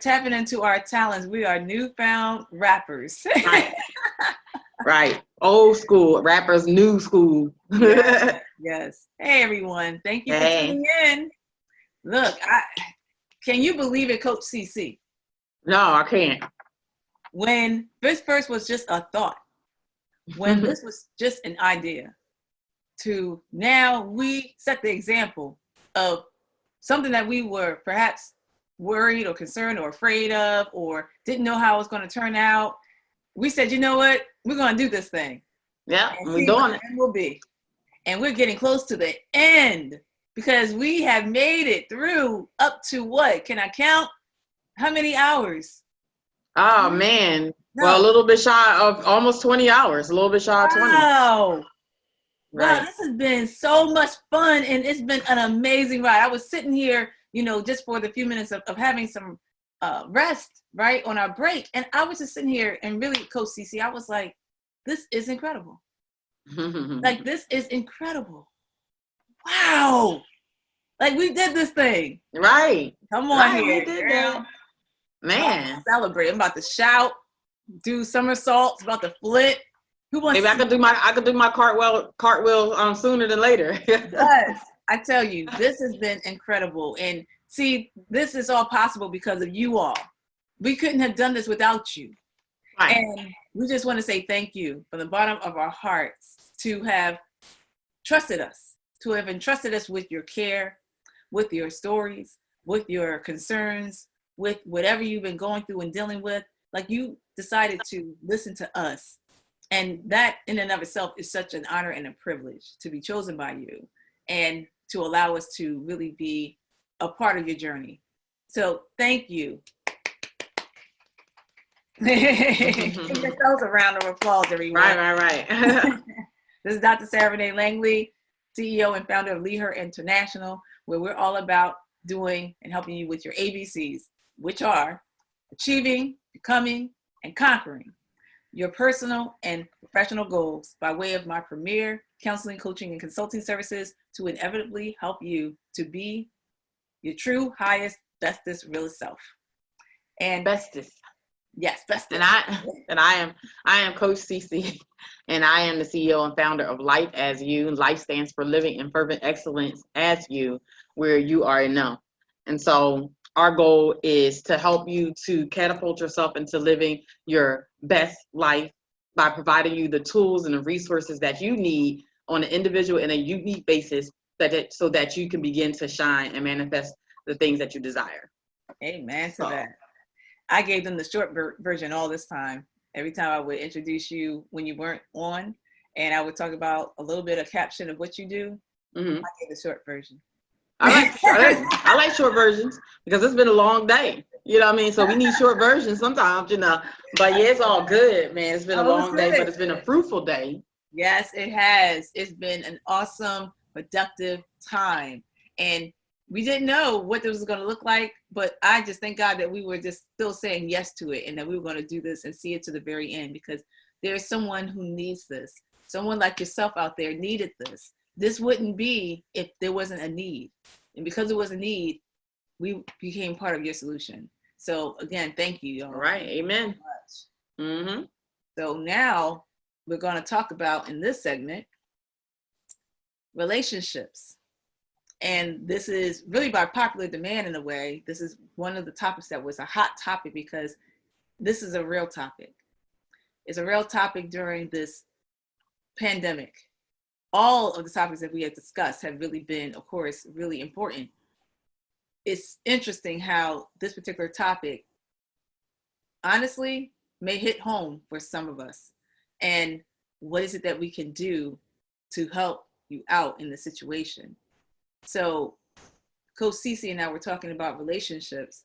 tapping into our talents. We are newfound rappers. Right. Right. Old school rappers, new school. Yes, yes. Hey, everyone. Thank you for Hey. tuning in. Look, can you believe it, Coach CeCe? No, I can't. When this first was just a thought, when this was just an idea, to now we set the example of something that we were perhaps worried or concerned or afraid of or didn't know how it was going to turn out. We said, you know what? We're going to do this thing. Yeah, And we're see what doing the it. end will be. And we're getting close to the end because we have made it through up to what? Can I count? How many hours? Oh, man. No. Well, a little bit shy of almost 20 hours. A little bit shy of 20. Wow. Right. Wow, this has been so much fun, and it's been an amazing ride. I was sitting here, just for the few minutes of having some rest, right, on our break. And I was just sitting here and really, Coach CeCe, I was like, this is incredible. Like, this is incredible. Wow. Like, we did this thing. Right. Come on Right, here, we did girl. that. Man. Celebrate. I'm about to shout, do somersaults, about to flip. Who wants Maybe I could do my cartwheel sooner than later. Yes, I tell you, this has been incredible. And see, this is all possible because of you all. We couldn't have done this without you. Right. And we just want to say thank you from the bottom of our hearts to have trusted us, to have entrusted us with your care, with your stories, with your concerns, with whatever you've been going through and dealing with. Like, you decided to listen to us. And that in and of itself is such an honor and a privilege to be chosen by you and to allow us to really be a part of your journey. So thank you. Give yourselves a round of applause, everyone. Right. This is Dr. Sarah Renee Langley, CEO and founder of Lead Her International, where we're all about doing and helping you with your ABCs, which are achieving, becoming, and conquering your personal and professional goals by way of my premier counseling, coaching, and consulting services to inevitably help you to be your true, highest, bestest, realest self. And bestest. Yes, bestest. And I am Coach CeCe, and I am the CEO and founder of Life as You. Life stands for living in fervent excellence as you, where you are enough. And so our goal is to help you to catapult yourself into living your best life by providing you the tools and the resources that you need on an individual and a unique basis so that you can begin to shine and manifest the things that you desire. Amen to that. I gave them the short version all this time. Every time I would introduce you when you weren't on, and I would talk about a little bit of caption of what you do, I gave the short version. I like short versions because it's been a long day. You know what I mean? So we need short versions sometimes, But yeah, it's all good, man. It's been a long day, but it's been a fruitful day. Yes, it has. It's been an awesome, productive time. And we didn't know what this was going to look like, but I just thank God that we were just still saying yes to it and that we were going to do this and see it to the very end, because there's someone who needs this. Someone like yourself out there needed this. This wouldn't be if there wasn't a need. And because it was a need, we became part of your solution. So again, thank you, y'all. All right. Amen. Mm-hmm. So now we're going to talk about, in this segment, relationships. And this is really by popular demand in a way. This is one of the topics that was a hot topic because this is a real topic. It's a real topic during this pandemic. All of the topics that we have discussed have really been, of course, really important. It's interesting how this particular topic, honestly, may hit home for some of us. And what is it that we can do to help you out in the situation? So Coach CeCe and I were talking about relationships,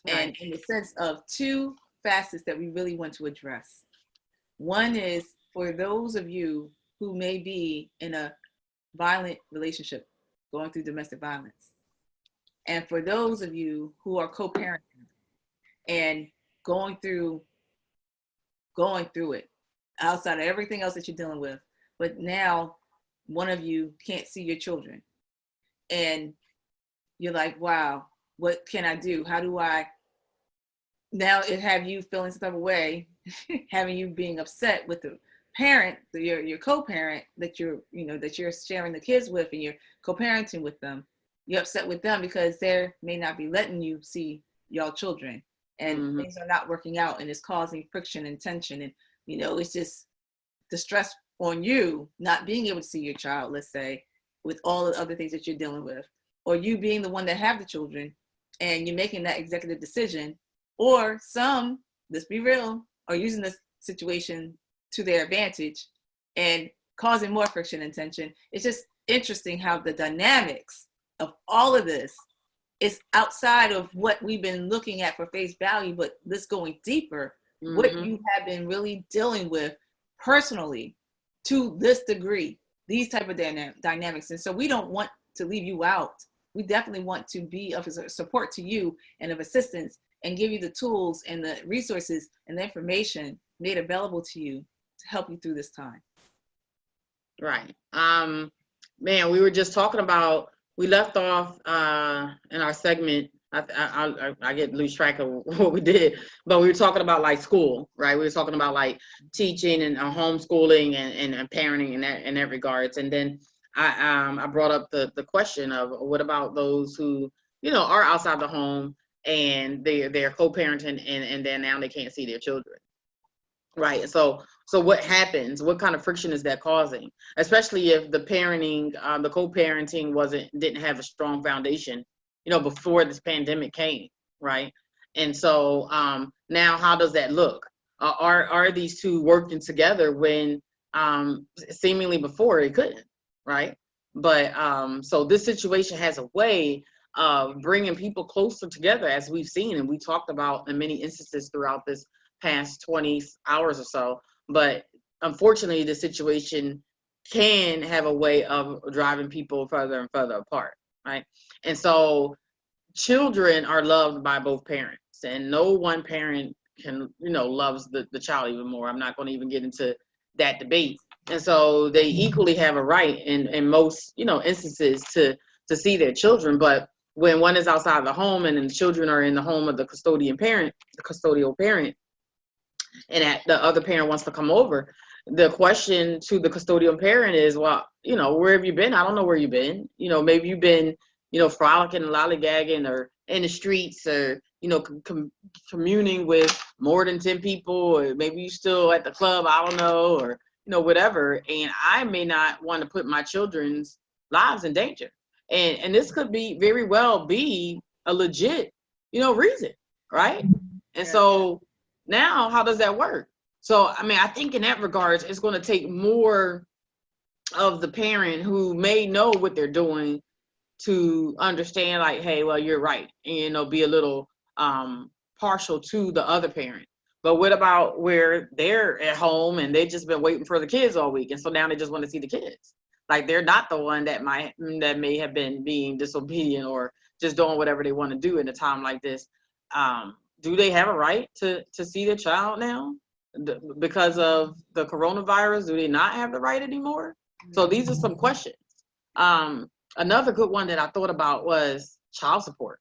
and in the sense of two facets that we really want to address. One is for those of you who may be in a violent relationship, going through domestic violence. And for those of you who are co-parenting and going through it outside of everything else that you're dealing with, but now one of you can't see your children. And you're like, wow, what can I do? How do I now it have you feeling some type of way, having you being upset with the parent, your co-parent that you're sharing the kids with, and you're co-parenting with them. You're upset with them because they may not be letting you see y'all children, and Mm-hmm. things are not working out, and it's causing friction and tension, and it's just the stress on you not being able to see your child, let's say, with all the other things that you're dealing with, or you being the one that have the children and you're making that executive decision, or some, let's be real, are using this situation to their advantage and causing more friction and tension. It's just interesting how the dynamics of all of this is outside of what we've been looking at for face value, but this going deeper, what Mm-hmm. you have been really dealing with personally to this degree, these type of dynamics. And so we don't want to leave you out. We definitely want to be of support to you and of assistance, and give you the tools and the resources and the information made available to you to help you through this time. Right. Man, we were just talking about, we left off in our segment. I get lose track of what we did, but we were talking about like school, right? We were talking about like teaching and homeschooling and parenting in that regards. And then I brought up the question of what about those who are outside the home and they're co-parenting and then now they can't see their children. Right. So what happens? What kind of friction is that causing? Especially if the parenting, the co-parenting didn't have a strong foundation, before this pandemic came, right? And so now how does that look? Are these two working together when seemingly before they couldn't, right? But so this situation has a way of bringing people closer together, as we've seen and we talked about in many instances throughout this past 20 hours or so. But unfortunately, the situation can have a way of driving people further and further apart, right? And so children are loved by both parents, and no one parent loves the child even more. I'm not going to even get into that debate. And so they equally have a right in most instances to see their children. But when one is outside the home and then the children are in the home of the custodial parent, and that the other parent wants to come over, the question to the custodial parent is, well, where have you been? I don't know where you've been. Maybe you've been, frolicking and lollygagging or in the streets, or, communing with more than 10 people, or maybe you still at the club, I don't know, or, whatever. And I may not want to put my children's lives in danger. And this could be very well be a legit, reason, right? And so now, how does that work? So, I mean, I think in that regards, it's going to take more of the parent who may know what they're doing to understand, like, hey, well, you're right, and be a little partial to the other parent. But what about where they're at home and they've just been waiting for the kids all week, and so now they just want to see the kids? Like, they're not the one that may have been being disobedient or just doing whatever they want to do in a time like this. Do they have a right to see their child now because of the coronavirus? Do they not have the right anymore? So these are some questions. Another good one that I thought about was child support,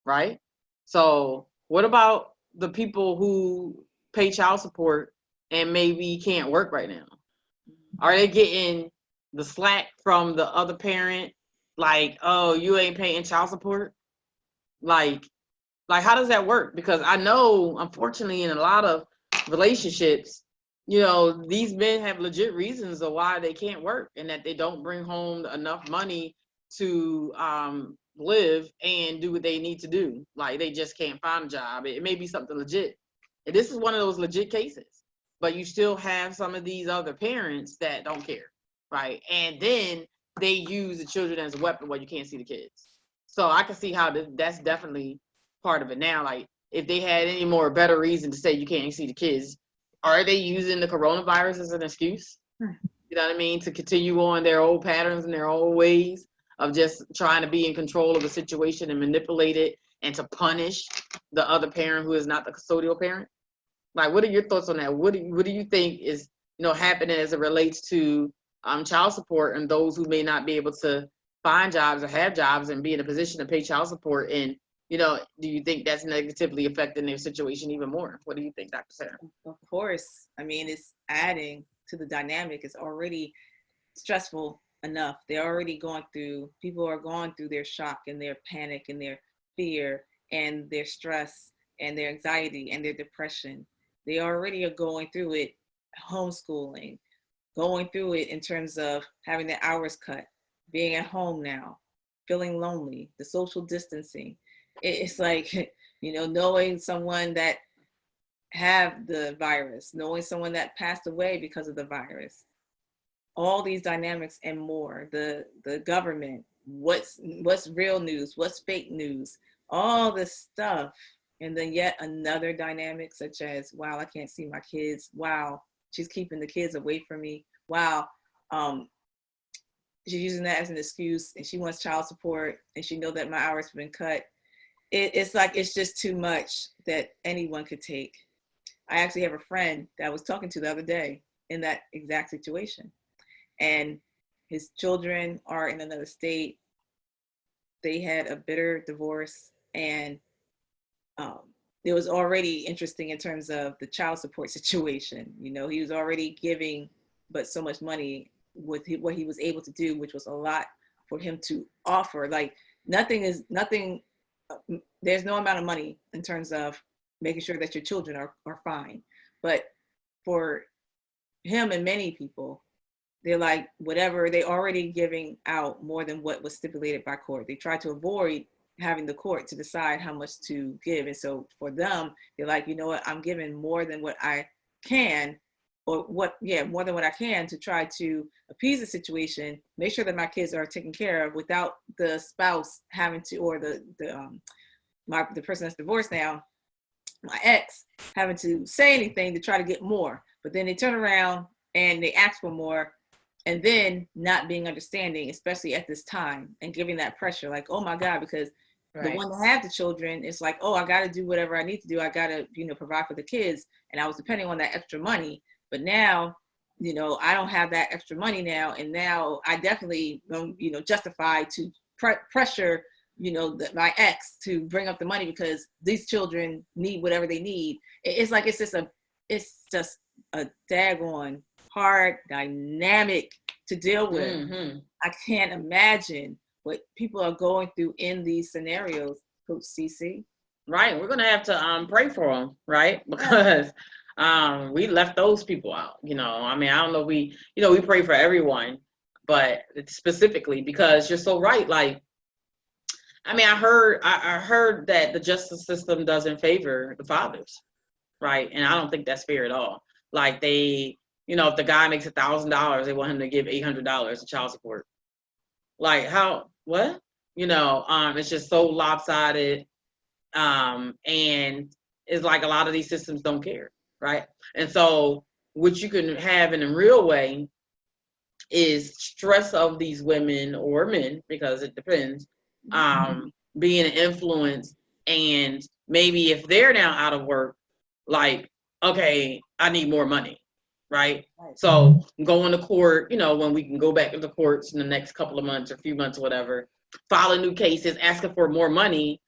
right? So what about the people who pay child support and maybe can't work right now? Are they getting the slack from the other parent? Like, oh, you ain't paying child support? Like, how does that work? Because I know, unfortunately, in a lot of relationships, these men have legit reasons of why they can't work, and that they don't bring home enough money to live and do what they need to do. Like, they just can't find a job. It may be something legit. And this is one of those legit cases. But you still have some of these other parents that don't care, right? And then they use the children as a weapon while you can't see the kids. So I can see how that's definitely part of it now. Like, if they had any more better reason to say you can't see the kids, are they using the coronavirus as an excuse? You know what I mean? To continue on their old patterns and their old ways of just trying to be in control of the situation and manipulate it, and to punish the other parent who is not the custodial parent? Like, what are your thoughts on that? What do you think is happening as it relates to child support and those who may not be able to find jobs or have jobs and be in a position to pay child support, and do you think that's negatively affecting their situation even more? What do you think, Dr. Sarah? Of course. I mean, it's adding to the dynamic. It's already stressful enough. People are going through their shock and their panic and their fear and their stress and their anxiety and their depression. They already are going through it, homeschooling, going through it in terms of having their hours cut, being at home now, feeling lonely, the social distancing. It's like, knowing someone that have the virus, knowing someone that passed away because of the virus, all these dynamics and more, the government, what's real news, what's fake news, all this stuff. And then yet another dynamic such as, wow, I can't see my kids. Wow, she's keeping the kids away from me. Wow, she's using that as an excuse and she wants child support and she know that my hours have been cut. It's like, it's just too much that anyone could take. I actually have a friend that I was talking to the other day in that exact situation. And his children are in another state. They had a bitter divorce, and it was already interesting in terms of the child support situation. He was already giving, but so much money with what he was able to do, which was a lot for him to offer. Like nothing, there's no amount of money in terms of making sure that your children are fine. But for him and many people, they're like, whatever, they already giving out more than what was stipulated by court. They try to avoid having the court to decide how much to give. And so for them, they're like, you know what, I'm giving more than what I can, more than what I can to try to appease the situation, make sure that my kids are taken care of without the spouse having to, or the person that's divorced now, my ex, having to say anything to try to get more. But then they turn around and they ask for more, and then not being understanding, especially at this time, and giving that pressure, like, oh my God, because right. The one that had the children, it's like, oh, I got to do whatever I need to do. I got to, provide for the kids. And I was depending on that extra money. But now, I don't have that extra money now. And now I definitely don't, justify to pressure, my ex to bring up the money because these children need whatever they need. It's like, it's just a daggone hard dynamic to deal with. Mm-hmm. I can't imagine what people are going through in these scenarios, Coach CeCe. Right, we're gonna have to pray for them, right? Because we left those people out. I mean, I don't know. We pray for everyone, but specifically because you're so right. Like, I mean, I heard that the justice system doesn't favor the fathers, right? And I don't think that's fair at all. Like if the guy makes $1,000, they want him to give $800 in child support. Like how? What? It's just so lopsided, and it's like a lot of these systems don't care, right? And so what you can have in a real way is stress of these women or men, because it depends, being an influence, and maybe if they're now out of work, like, okay, I need more money. Right. So going to court, when we can go back into courts in the next couple of months or few months or whatever, filing new cases, asking for more money,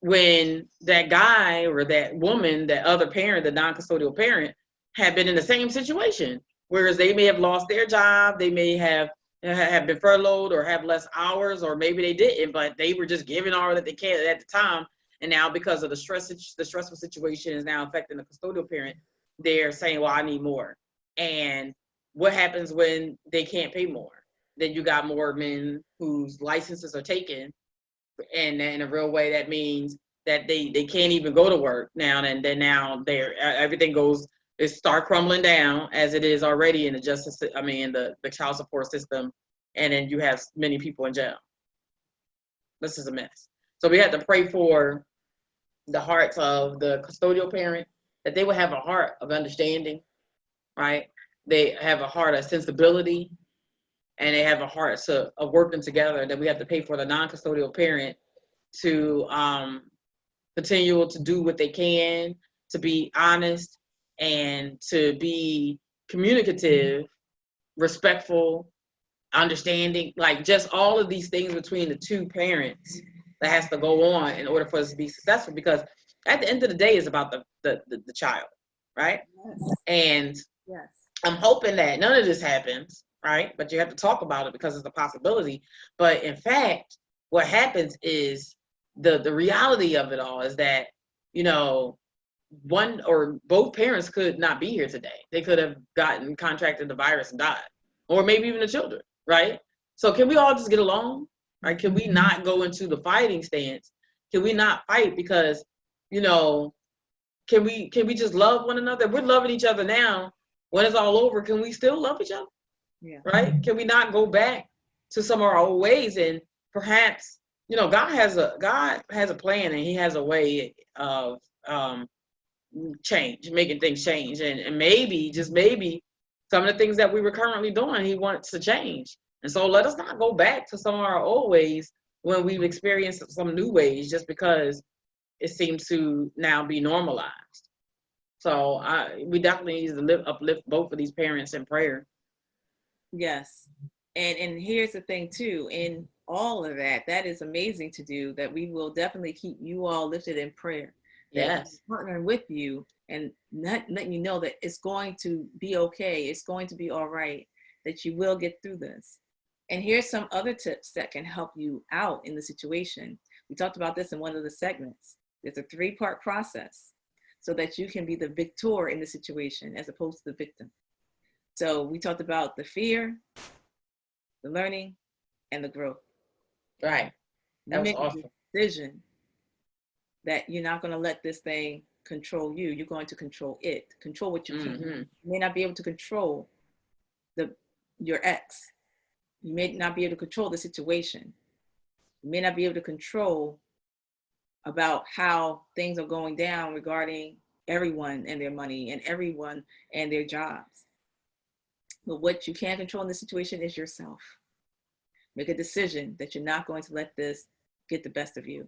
when that guy or that woman, that other parent, the non-custodial parent, had been in the same situation, whereas they may have lost their job, they may have been furloughed or have less hours, or maybe they didn't, but they were just giving all that they can at the time. And now because of the stressful situation is now affecting the custodial parent, they're saying, well, I need more. And what happens when they can't pay more? Then you got more men whose licenses are taken, and in a real way that means that they can't even go to work now. And then now everything start crumbling down, as it is already in the child support system, and then you have many people in jail. This is a mess. So we have to pray for the hearts of the custodial parent, that they will have a heart of understanding. Right? They have a heart of sensibility, and they have a heart of working together. That we have to pay for the non-custodial parent to continue to do what they can, to be honest, and to be communicative, respectful, understanding, like just all of these things between the two parents. that has to go on in order for us to be successful, because at the end of the day, it's about the child, right? Yes. And Yes. I'm hoping that none of this happens, right? But you have to talk about it because it's a possibility. But in fact, what happens is the reality of it all is that, one or both parents could not be here today. They could have contracted the virus and died, or maybe even the children, right? So can we all just get along, right? Can we not go into the fighting stance? Can we not fight because, can we just love one another? If we're loving each other now, when it's all over, can we still love each other? Yeah. Right? Can we not go back to some of our old ways? And perhaps, God has a plan, and He has a way of change, making things change. And maybe, just maybe, some of the things that we were currently doing, He wants to change. And so let us not go back to some of our old ways when we've experienced some new ways, just because it seems to now be normalized. So we definitely need to uplift both of these parents in prayer. Yes. And here's the thing too, in all of that is amazing to do, that we will definitely keep you all lifted in prayer. Yes. Partnering with you and letting you know that it's going to be okay. It's going to be all right, that you will get through this. And here's some other tips that can help you out in the situation. We talked about this in one of the segments. There's a 3-part process so that you can be the victor in the situation as opposed to the victim. So we talked about the fear, the learning, and the growth. Right. That was awesome. A decision that you're not going to let this thing control you. You're going to control it. Control what you can. You may not be able to control your ex. You may not be able to control the situation. You may not be able to control about how things are going down regarding everyone and their money and everyone and their jobs. But what you can control in this situation is yourself. Make a decision that you're not going to let this get the best of you.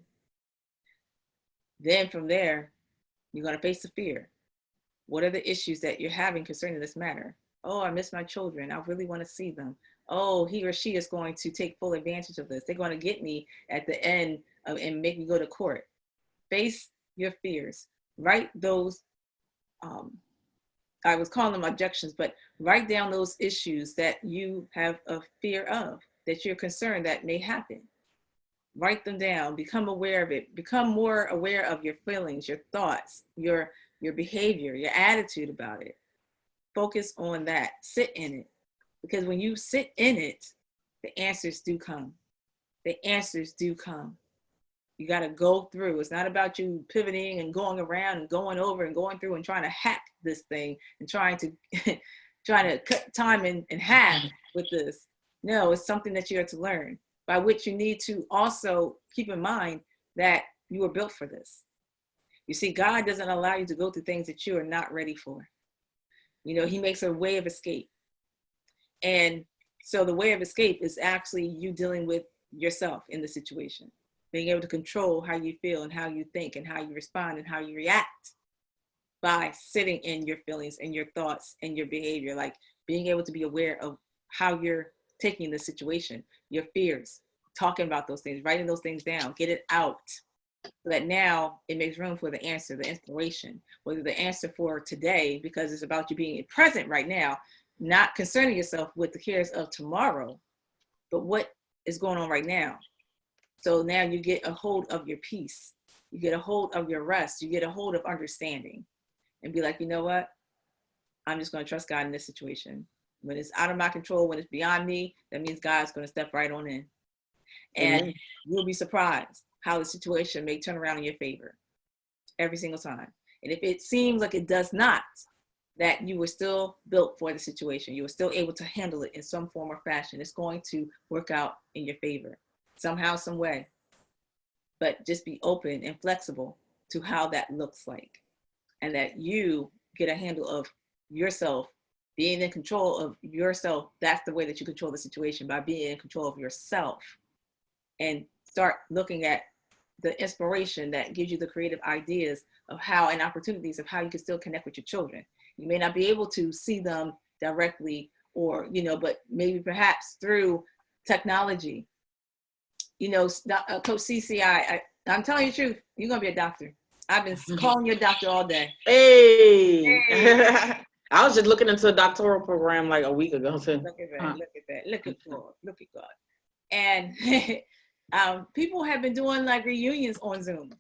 Then from there, you're going to face the fear. What are the issues that you're having concerning this matter? Oh, I miss my children. I really want to see them. Oh, he or she is going to take full advantage of this. They're going to get me at the end and make me go to court. Face your fears. Write those, I was calling them objections, but write down those issues that you have a fear of, that you're concerned that may happen. Write them down, become aware of it, become more aware of your feelings, your thoughts, your behavior, your attitude about it. Focus on that, sit in it. Because when you sit in it, the answers do come. The answers do come. You got to go through. It's not about you pivoting and going around and going over and going through and trying to hack this thing and trying to cut time in half with this. No, it's something that you have to learn, by which you need to also keep in mind that you were built for this. You see, God doesn't allow you to go through things that you are not ready for. He makes a way of escape. And so the way of escape is actually you dealing with yourself in the situation, being able to control how you feel and how you think and how you respond and how you react by sitting in your feelings and your thoughts and your behavior, like being able to be aware of how you're taking the situation, your fears, talking about those things, writing those things down, get it out, so that now it makes room for the answer, the inspiration, whether the answer for today, because it's about you being present right now, not concerning yourself with the cares of tomorrow, but what is going on right now. So now you get a hold of your peace, you get a hold of your rest, you get a hold of understanding, and be like, you know what? I'm just going to trust God in this situation. When it's out of my control, when it's beyond me, that means God's going to step right on in. And you'll be surprised how the situation may turn around in your favor every single time. And if it seems like it does not, that you were still built for the situation, you were still able to handle it in some form or fashion, it's going to work out in your favor somehow, some way. But just be open and flexible to how that looks like, and that you get a handle of yourself, being in control of yourself. That's the way that you control the situation, by being in control of yourself, and start looking at the inspiration that gives you the creative ideas of how, and opportunities of how you can still connect with your children. You may not be able to see them directly, or, but maybe perhaps through technology, you know, Coach CeCe, I'm telling you the truth. You're gonna be a doctor. I've been calling you a doctor all day. Hey. Hey. I was just looking into a doctoral program like a week ago too. Look at that! Look at that! Look at God! Look at God! And people have been doing like reunions on Zoom.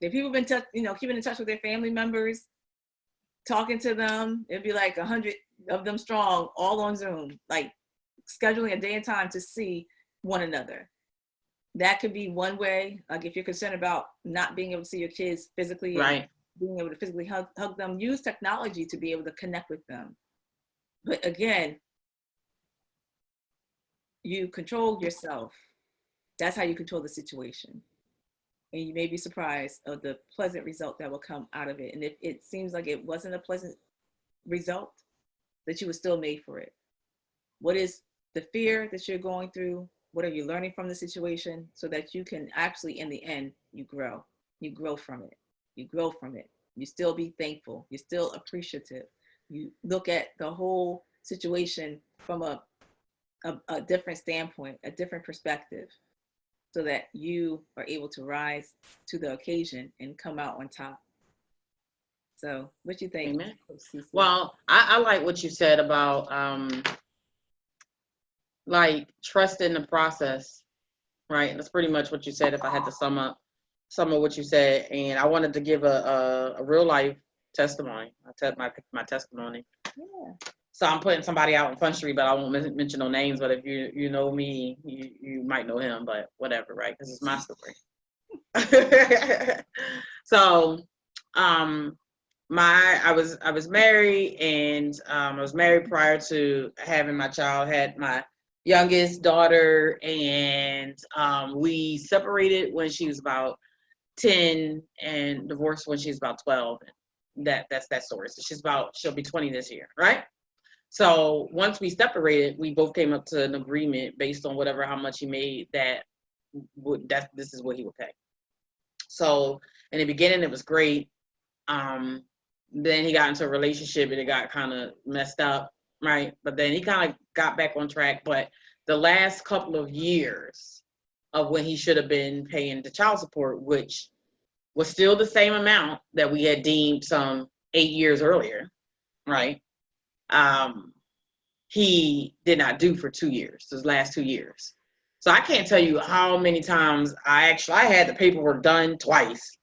The people been keeping in touch with their family members, talking to them. It'd be like 100 of them strong, all on Zoom, like scheduling a day and time to see one another. That could be one way. Like if you're concerned about not being able to see your kids physically, right, and being able to physically hug them, use technology to be able to connect with them. But again, you control yourself. That's how you control the situation. And you may be surprised of the pleasant result that will come out of it. And if it seems like it wasn't a pleasant result, that you were still made for it. What is the fear that you're going through? What are you learning from the situation so that you can actually, in the end, you grow. You grow from it. You grow from it. You still be thankful. You're still appreciative. You look at the whole situation from a different standpoint, a different perspective, so that you are able to rise to the occasion and come out on top. So what do you think? Amen. Well, I like what you said about like trust in the process, right? That's pretty much what you said if I had to sum up some of what you said. And I wanted to give a real life testimony. My testimony. Yeah. So I'm putting somebody out in Front Street, but I won't mention no names. But if you know me, you might know him, but whatever, right? Because it's my story. So, I was married, and I was married prior to having my child. Had my youngest daughter, and we separated when she was about 10 and divorced when she was about 12. That's that story. So she'll be 20 this year, right? So once we separated, we both came up to an agreement based on how much he made that this is what he would pay. So in the beginning, it was great. Then he got into a relationship and it got kind of messed up, right? But then he kind of got back on track. But the last couple of years of when he should have been paying the child support, which was still the same amount that we had deemed some 8 years earlier, right? He did not do for 2 years, those last 2 years. So I can't tell you how many times I had the paperwork done twice.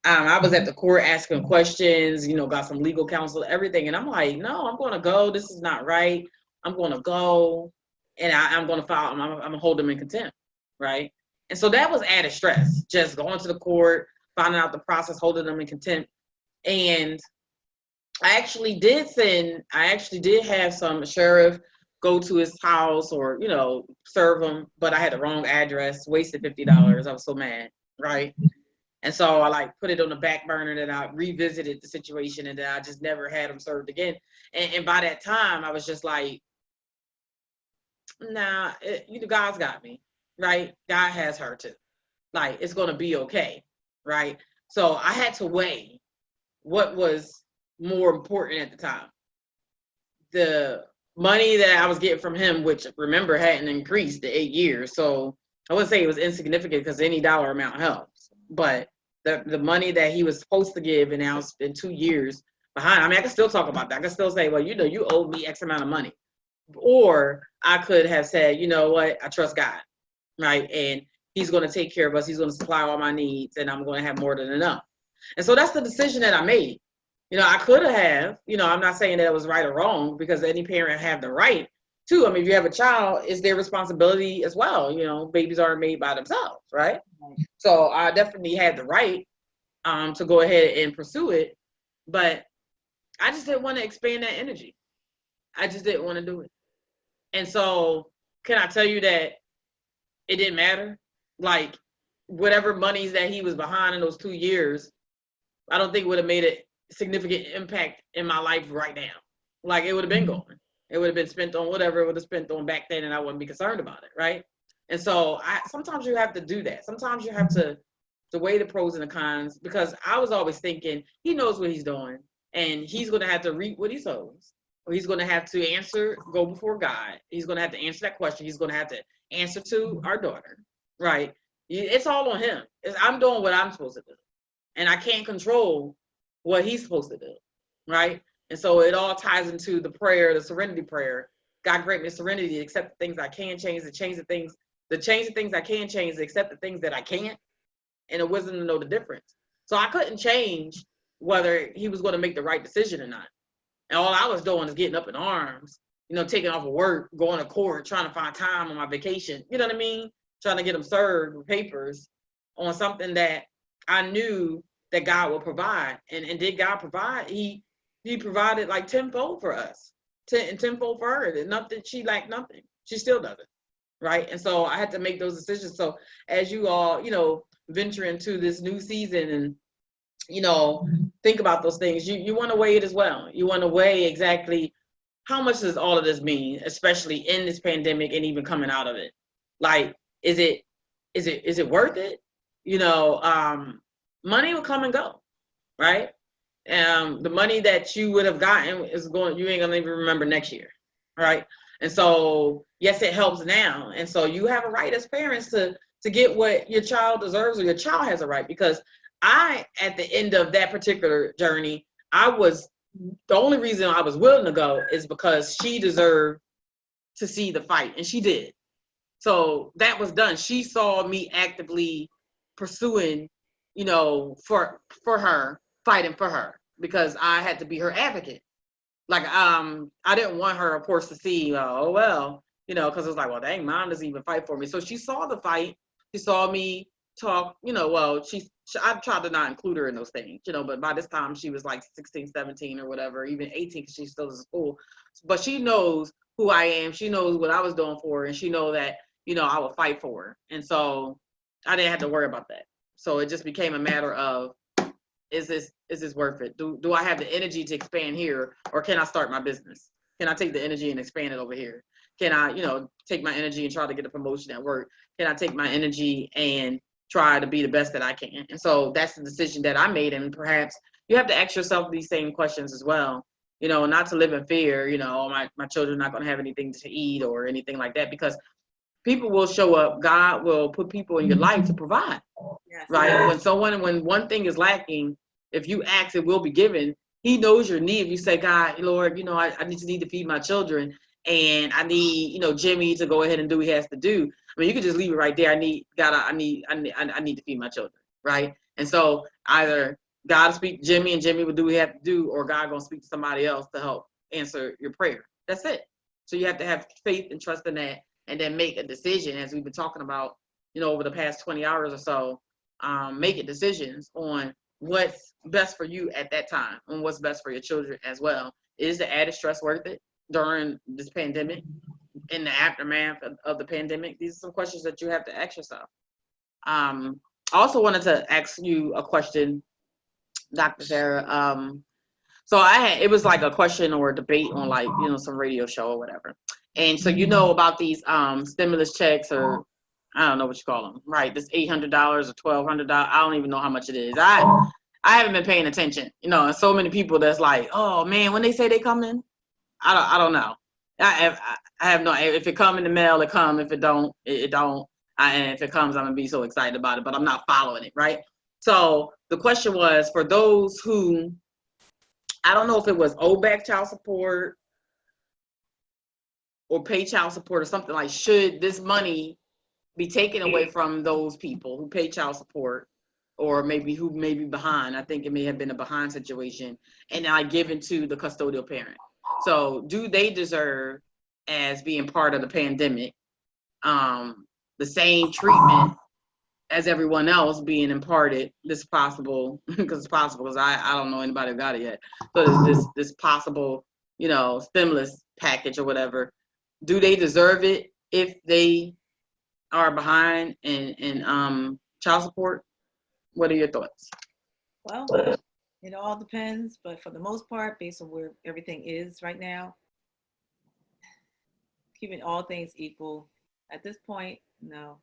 I was at the court asking questions, got some legal counsel, everything. And I'm like, no, I'm going to go. This is not right. I'm going to go and I'm going to file. I'm going to hold them in contempt. Right. And so that was added stress, just going to the court, finding out the process, holding them in contempt. And I actually did have some sheriff go to his house or, serve him, but I had the wrong address, wasted $50. I was so mad. Right. And so I put it on the back burner, and I revisited the situation, and then I just never had him served again. And by that time I was just like, nah, God's got me. Right. God has her too. It's going to be okay. Right. So I had to weigh what was more important at the time. The money that I was getting from him, which remember hadn't increased to 8 years. So I wouldn't say it was insignificant because any dollar amount helps. But the money that he was supposed to give, and now it's been 2 years behind. I mean, I can still talk about that. I can still say, well, you owe me X amount of money. Or I could have said, you know what, I trust God, right? And he's going to take care of us. He's going to supply all my needs, and I'm going to have more than enough. And so that's the decision that I made. I could have, I'm not saying that it was right or wrong, because any parent have the right to. I mean, if you have a child, it's their responsibility as well. Babies aren't made by themselves, right? So I definitely had the right to go ahead and pursue it, but I just didn't want to expand that energy. I just didn't want to do it. And so can I tell you that it didn't matter? Whatever monies that he was behind in those 2 years, I don't think would have made a significant impact in my life right now. It would have been going. It would have been spent on whatever it would have spent on back then, and I wouldn't be concerned about it, right? And so sometimes you have to do that. Sometimes you have to weigh the pros and the cons, because I was always thinking he knows what he's doing, and he's going to have to reap what he sows, or he's going to have to go before God. He's going to have to answer that question. He's going to have to answer to our daughter. right? It's all on him. I'm doing what I'm supposed to do, and I can't control what he's supposed to do, right? And so it all ties into the prayer, the serenity prayer. God grant me serenity to accept the things I can change, to change the things I can change, to accept the things that I can't, and the wisdom to know the difference. So I couldn't change whether he was going to make the right decision or not. And all I was doing is getting up in arms, taking off of work, going to court, trying to find time on my vacation. You know what I mean? Trying to get them served with papers on something that I knew that God will provide. And did God provide? He provided like tenfold for us, tenfold for her. And nothing, she lacked nothing. She still doesn't. Right. And so I had to make those decisions. So as you all, venture into this new season and think about those things, you want to weigh it as well. You want to weigh exactly how much does all of this mean, especially in this pandemic and even coming out of it. Like, is it worth it? Money will come and go, right? The money that you would have gotten you ain't gonna even remember next year, right? And so yes, it helps now, and so you have a right as parents to get what your child deserves, or your child has a right, because at the end of that particular journey, the only reason I was willing to go is because she deserved to see the fight, and she did. So that was done. She saw me actively pursuing, for her, fighting for her, because I had to be her advocate. Like, I didn't want her, of course, to see, oh, well, because it was like, well, dang, mom doesn't even fight for me. So she saw the fight. She saw me talk, I tried to not include her in those things, but by this time she was like 16, 17 or whatever, even 18, because she's still in school. But she knows who I am. She knows what I was doing for her, and she know that, I would fight for her. And so I didn't have to worry about that. So it just became a matter of, is this worth it? Do I have the energy to expand here, or can I start my business? Can I take the energy and expand it over here? Can I, take my energy and try to get a promotion at work? Can I take my energy and try to be the best that I can? And so that's the decision that I made. And perhaps you have to ask yourself these same questions as well, not to live in fear, oh, my children are not going to have anything to eat or anything like that, because people will show up. God will put people in your life to provide. Yes. Right? When one thing is lacking, if you ask, it will be given. He knows your need. If you say, God, Lord, I just need to feed my children, and I need, Jimmy to go ahead and do what he has to do. I mean, you could just leave it right there. I need to feed my children, right? And so either God will speak to Jimmy, and Jimmy will do what he has to do, or God gonna speak to somebody else to help answer your prayer. That's it. So you have to have faith and trust in that, and then make a decision, as we've been talking about, over the past 20 hours or so, making decisions on what's best for you at that time and what's best for your children as well. Is the added stress worth it during this pandemic, in the aftermath of the pandemic? These are some questions that you have to ask yourself. I also wanted to ask you a question, Dr. Cherrea. So it was like a question or a debate on, like, some radio show or whatever. And so, about these stimulus checks, or I don't know what you call them, right? This $800 or $1,200. I don't even know how much it is. I haven't been paying attention, and so many people that's like, oh man, when they say they coming, I don't know. I have no, if it come in the mail, it come. If it don't, it don't. And if it comes, I'm gonna be so excited about it, but I'm not following it, right? So the question was, for those who, I don't know if it was owe back child support or pay child support or something, like, should this money be taken away from those people who pay child support, or maybe who may be behind? I think it may have been a behind situation, and now given to the custodial parent. So do they deserve, as being part of the pandemic, the same treatment as everyone else being imparted this possible, because it's possible, because I don't know anybody who got it yet, but this possible, stimulus package or whatever? Do they deserve it if they are behind in child support? What are your thoughts? Well, it all depends, but for the most part, based on where everything is right now, keeping all things equal, at this point, no.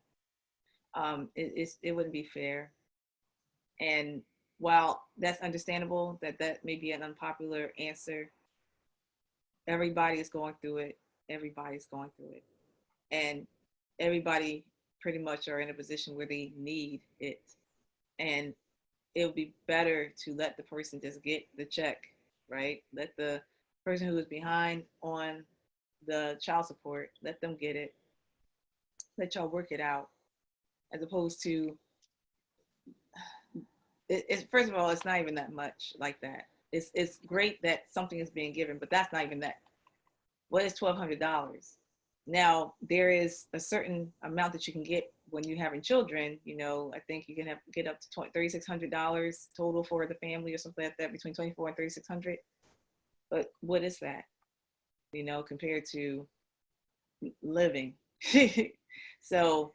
It wouldn't be fair. And while that's understandable, that may be an unpopular answer, everybody is going through it. Everybody's going through it. And everybody pretty much are in a position where they need it. And it would be better to let the person just get the check, right? Let the person who is behind on the child support, let them get it. Let y'all work it out, as opposed to first of all, it's not even that much like that. It's great that something is being given, but that's not even that. What is $1,200? Now, there is a certain amount that you can get when you're having children. You know, I think you can get up to $3,600 total for the family or something like that, between $2,400 and $3,600. But what is that, you know, compared to living? So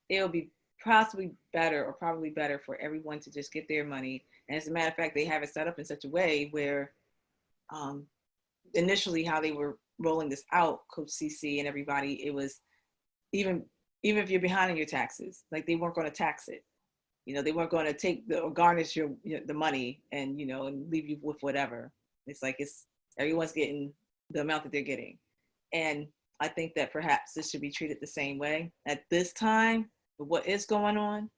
it'll be possibly better, or probably better, for everyone to just get their money. And as a matter of fact, they have it set up in such a way where initially how they were rolling this out, Coach CeCe and everybody, it was even if you're behind on your taxes, like they weren't going to tax it. You know, they weren't going to take or garnish the money and, you know, and leave you with whatever. It's like everyone's getting the amount that they're getting. And I think that perhaps this should be treated the same way at this time. But what is going on,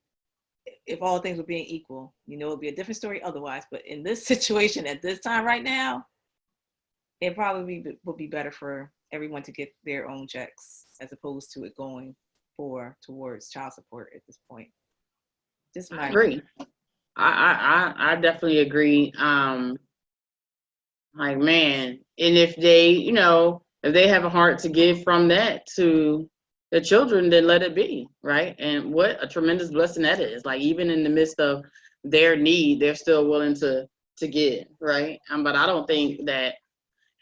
if all things were being equal, you know, it would be a different story otherwise. But in this situation at this time right now, it probably would be better for everyone to get their own checks as opposed to it going towards child support at this point. Just my I agree. I definitely agree. Like, man, and if they, you know, if they have a heart to give from that to the children, then let it be, right? And what a tremendous blessing that is. Like, even in the midst of their need, they're still willing to give, right? But I don't think that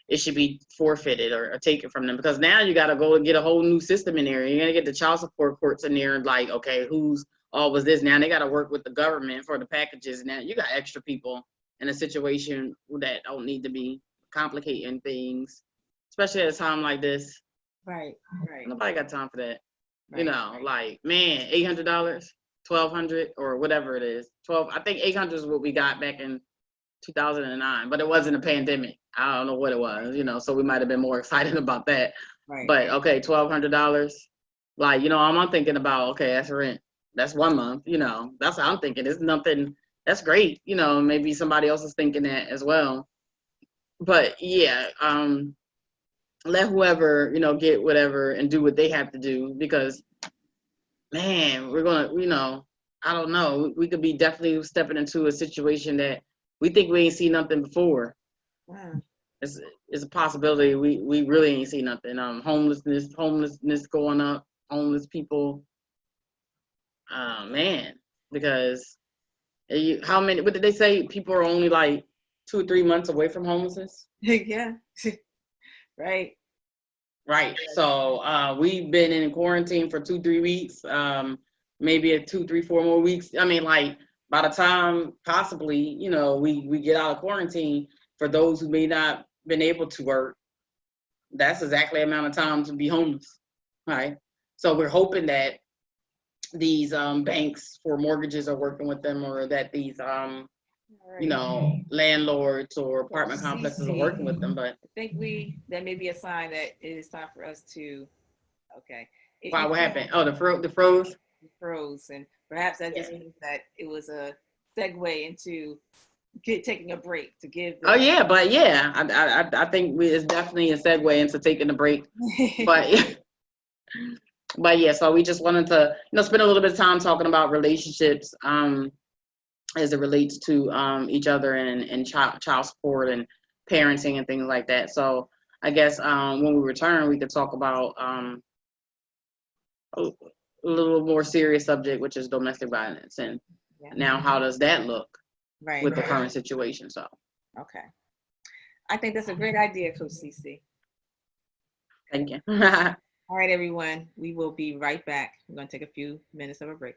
it should be forfeited or taken from them, because now you got to go and get a whole new system in there. You're going to get the child support courts in there, and like, okay, who's all was this? Now they got to work with the government for the packages. Now you got extra people in a situation that don't need to be complicating things, especially at a time like this. right. Nobody got time for that. Right, you know, like, man, $800, $1,200, or whatever it is. I think 800 is what we got back in 2009, but it wasn't a pandemic. I don't know what it was, you know, so we might have been more excited about that. Right. But okay, $1,200, like, you know, I'm thinking about, okay, that's rent. That's 1 month, you know, that's how I'm thinking. It's nothing, that's great. You know, maybe somebody else is thinking that as well. But yeah, let whoever, you know, get whatever and do what they have to do, because, man, we're going to, you know, I don't know. We could be definitely stepping into a situation that we think we ain't seen nothing before. Mm. It's a possibility we really ain't seen nothing. Homelessness going up, homeless people. Man, because how many? What did they say? People are only like 2 or 3 months away from homelessness. Yeah. Right. Right. So we've been in quarantine for 2-3 weeks. Maybe 2, 3, 4 more weeks. I mean, like, by the time possibly, you know, we get out of quarantine, for those who may not been able to work, that's exactly the amount of time to be homeless, right? So we're hoping that these banks for mortgages are working with them, or that these you know, landlords or apartment complexes are working with them. But I think that may be a sign that it is time for us to, okay. wow, what happened? Oh, the froze. Froze, and perhaps that just means that it was a segue into taking a break to give. Oh yeah, but yeah, I think it's definitely a segue into taking a break. But but yeah, so we just wanted to, you know, spend a little bit of time talking about relationships as it relates to each other and child support and parenting and things like that. So I guess when we return, we could talk about a little more serious subject, which is domestic violence, and now how does that look with the current situation? So okay, I think that's a great idea, Coach CeCe. Thank you. All right, everyone, we will be right back. We're going to take a few minutes of a break.